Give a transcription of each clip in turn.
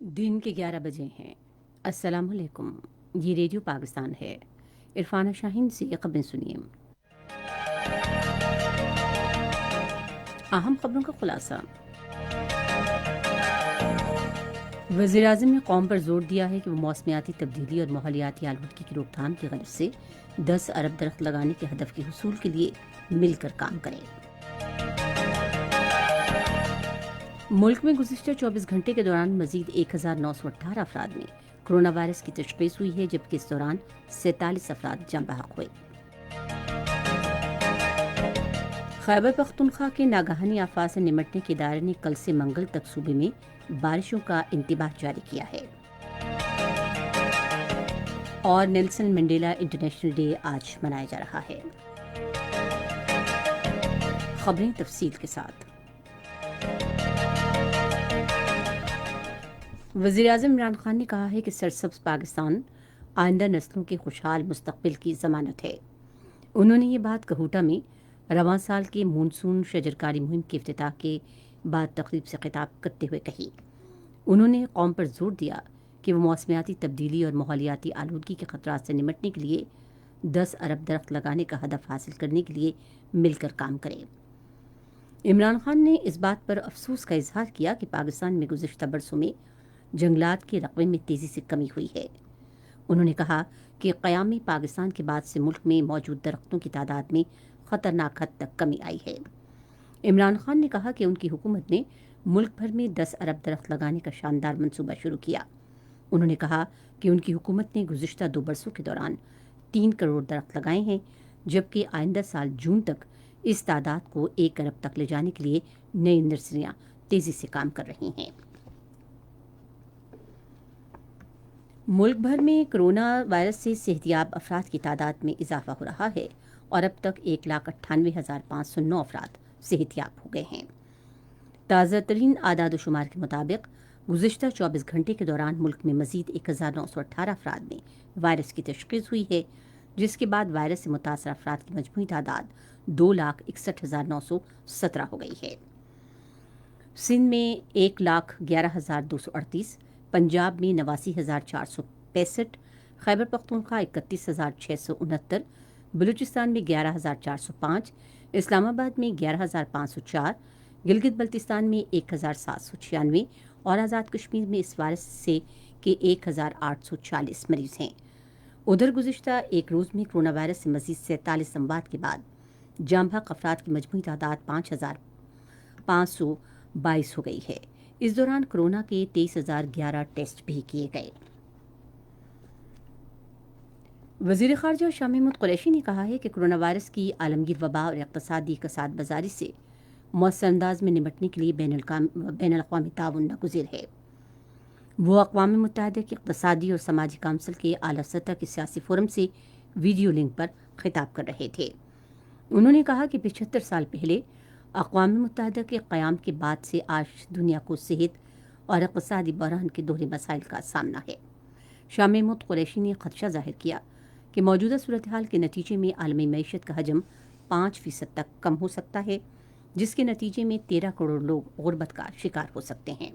दिन के 11 बजे हैं। अस्सलाम वालेकुम। ये रेडियो पाकिस्तान है। इरफाना शाहीन से खबरें सुनिए। अहम खबरों का खुलासा। वज़ीर-ए-आज़म ने कौम पर जोर दिया है कि वो मौसमियाती तब्दीली और माहौलियाती आलूदगी की रोकथाम की गर्ज से 10 अरब दरख्त लगाने के हदफ के हुसूल के लिए मिलकर काम करें। मुल्क में गुज़िश्ता 24 घंटे के दौरान मजीद 1918 अफराद में कोरोना वायरस की तशख़ीस हुई है, जबकि इस दौरान 47 अफराद जाँ बहक हुए। खैबर पख्तूनख्वा के नागहानी आफात से निमटने के इदारे ने कल से मंगल तक सूबे में बारिशों का इंतबाह जारी किया है। और नेल्सन मंडेला इंटरनेशनल डे आज मनाया जा रहा है। खबरें तफसील के साथ। वज़ीर-ए-आज़म इमरान खान ने कहा है कि सरसब्ज़ पाकिस्तान आइंदा नस्लों के खुशहाल मुस्तक़बिल की ज़मानत है। उन्होंने ये बात कहूटा में रवां साल के मानसून शजरकारी मुहिम के इफ्तिताह के बाद तकरीब से खिताब करते हुए कही। उन्होंने कौम पर जोर दिया कि वो मौसमियाती तब्दीली और माहौलियाती आलूदगी के खतरात से निमटने के लिए 10 अरब दरख्त लगाने का हदफ हासिल करने के लिए मिलकर काम करें। इमरान खान ने इस बात पर अफसोस का इजहार किया कि पाकिस्तान में गुज़िश्ता बरसों में जंगलात के रकबे में तेज़ी से कमी हुई है। उन्होंने कहा कि क़यामी पाकिस्तान के बाद से मुल्क में मौजूद दरख्तों की तादाद में ख़तरनाक हद तक कमी आई है। इमरान खान ने कहा कि उनकी हुकूमत ने मुल्क भर में 10 अरब दरख्त लगाने का शानदार मंसूबा शुरू किया। उन्होंने कहा कि उनकी हुकूमत ने गुज़िश्ता 2 बरसों के दौरान 3 करोड़ दरख्त लगाए हैं, जबकि आइंदा साल जून तक इस तादाद को 1 अरब तक ले जाने के लिए नई नर्सरियाँ तेज़ी से काम कर रही हैं। मुल्क भर में कोरोना वायरस से सेहतियाब अफराद की तादाद में इजाफा हो रहा है और अब तक 1,98,509 अफराद सेहतियाब हो गए हैं। ताज़ा तरीन आदाद व शुमार के मुताबिक गुज़िश्ता 24 घंटे के दौरान मुल्क में मजीद 1918 अफराद में वायरस की तशख़ीस हुई है, जिसके बाद वायरस से मुतासर अफराद की मजमूई तादाद 2,61,917 हो गई है। सिंध में 1,11,238, पंजाब में 89,465, खैबर पख्तूनख्वा 31,669, बलूचिस्तान में 11,405, इस्लामाबाद में 11,504, गिलगित बल्तिस्तान में 1,796 और आज़ाद कश्मीर में इस वायरस से के 1,840 मरीज हैं। उधर गुज़िश्ता एक रोज़ में कोरोना वायरस से मजीद 47 अमवात के बाद जाँ बहक अफराद की मजमूई तादाद 5,522 हो गई है। इस दौरान कोरोना के 23,011 टेस्ट भी किए गए। वज़ीर ख़ारजा शाह महमूद कुरैशी ने कहा है कि कोरोना वायरस की आलमगीर वबा और इक़्तिसादी कसाद बाज़ारी से मौसर अंदाज में निपटने के लिए बैनुल-अक़वामी ताउन नागुज़ीर है। वो अक़वाम मुत्तहिदा की इक़्तिसादी और समाजी काउंसिल के आला सतह के सियासी फोरम से वीडियो लिंक पर खिताब कर रहे थे। उन्होंने कहा कि 75 साल पहले अक़वाम मुत्तहिदा के क़याम के बाद से आज दुनिया को सेहत और इक़्तिसादी बहरान के दोहरे मसाइल का सामना है। शाह महमूद कुरैशी ने खदशा ज़ाहिर किया कि मौजूदा सूरत हाल के नतीजे में आलमी मईशत का हजम 5% तक कम हो सकता है, जिसके नतीजे में 13 करोड़ लोग गुर्बत का शिकार हो सकते हैं।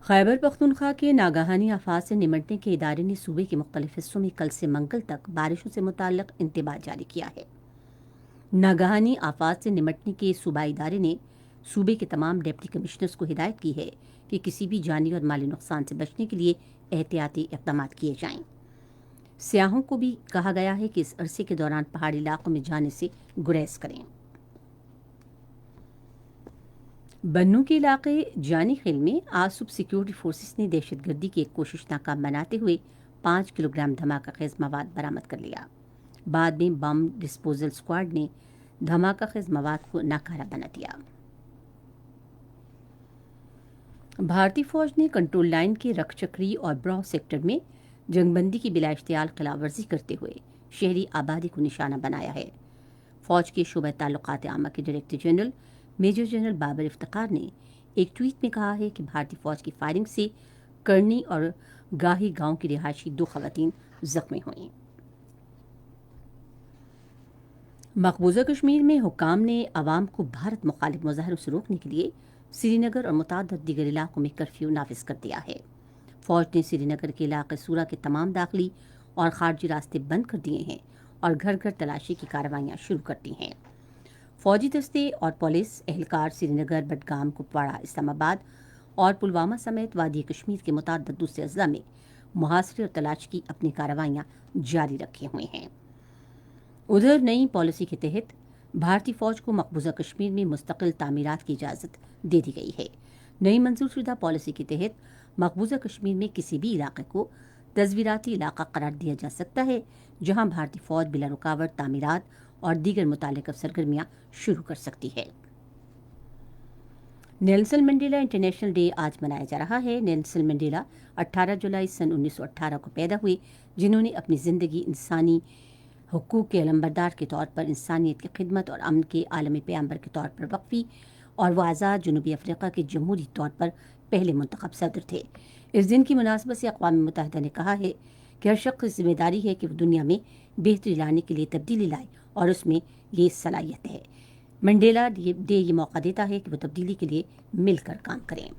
खैबर पख्तूनख्वा के नागहानी आफात से निमटने के इदारे ने सूबे के मुख्तलिफ हिस्सों में कल से मंगल तक बारिशों से मुताल्लिक़ इंतबाह जारी किया है। नागहानी आफात से निमटने के सूबाई इदारे ने सूबे के तमाम डिप्टी कमिश्नर्स को हिदायत की है कि किसी भी जानी और माली नुकसान से बचने के लिए एहतियाती इक़दाम किए जाएं। सियाहों को भी कहा गया है कि इस अरसे के दौरान पहाड़ी इलाकों में जाने से गुरेज करें। बन्नू के इलाके जानी खेल में आज सुबह सिक्योरिटी फोर्सेस ने दहशतगर्दी की एक कोशिश नाकाम बनाते हुए 5 किलोग्राम धमाका खेज मवाद बरामद कर लिया। बाद में बम डिस्पोजल स्क्वाड ने धमाका खेज मवाद को नाकारा बना दिया। भारतीय फौज ने कंट्रोल लाइन के रखचक्री और ब्रॉ सेक्टर में जंगबंदी की बिला इख्तियार खिलाफवर्जी करते हुए शहरी आबादी को निशाना बनाया है। फौज के शोबा ताल्लुकात आमा के director general major general Babar Iftikhar ने एक ट्वीट में कहा है कि भारतीय फौज की फायरिंग से करनी और गाही गांव की रिहायशी 2 खवातीन जख्मी हुई। मकबूजा कश्मीर में हुक्काम ने आवाम को भारत मुखालिफ मुजाहरों से रोकने के लिए श्रीनगर और मुतअद्दिद दीगर इलाकों में कर्फ्यू नाफिज कर दिया है। फौज ने श्रीनगर के इलाके सूरा के तमाम दाखिली और खारजी रास्ते बंद कर दिए हैं और घर घर तलाशी की कार्रवाइयाँ शुरू कर दी हैं। फौजी दस्ते और पुलिस एहलकार श्रीनगर, बडगाम, कुपवाड़ा, इस्लामाबाद और पुलवामा समेत वादी कश्मीर के मुतअद्दिद दूसरे अजला में मुहासरे और तलाश की अपनी कार्रवाइयाँ जारी रखे हुए हैं। उधर नई पॉलिसी के तहत भारतीय फौज को मकबूजा कश्मीर में मुस्तकिल तामीरात की इजाज़त दे दी गई है। नई मंजूर शुदा पॉलिसी के तहत मकबूजा कश्मीर में किसी भी इलाके को तज़वीराती इलाका करार दिया जा सकता है, जहां भारतीय फौज बिला रुकावट तामीरात और दीगर मुतालिका सरगर्मियां शुरू कर सकती है। नेल्सन मंडेला इंटरनेशनल डे आज मनाया जा रहा है। नेल्सन मंडेला 18 जुलाई सन 1918 को पैदा हुए, जिन्होंने अपनी ज़िंदगी इंसानी हुकूक के अलंबरदार के तौर पर इंसानियत की खिदमत और अमन के आलमी पैगंबर के तौर पर वक्फी, और वो आज़ाद जनूबी अफ्रीका के जमहूरी तौर पर पहले मुंतखब सदर थे। इस दिन की मुनासबत से अक़वाम मुत्तहिदा ने कहा है कि हर शख्स की जिम्मेदारी है कि वो दुनिया में बेहतरी लाने के लिए तब्दीली लाए, और उसमें ये सलाहियत है। मंडेला डे ये मौका देता है कि वो तब्दीली के लिए मिलकर काम करें।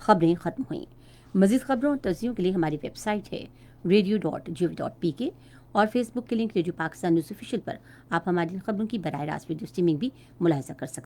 खबरें ख़त्म हुई। मज़ीद खबरों और तज़्ज़ियों के लिए हमारी वेबसाइट है radio.gov.pk और फेसबुक के link radio Pakistan news official पर आप हमारी खबरों की बराह रास्त वीडियो स्ट्रीमिंग भी मुलाहिजा कर सकते हैं।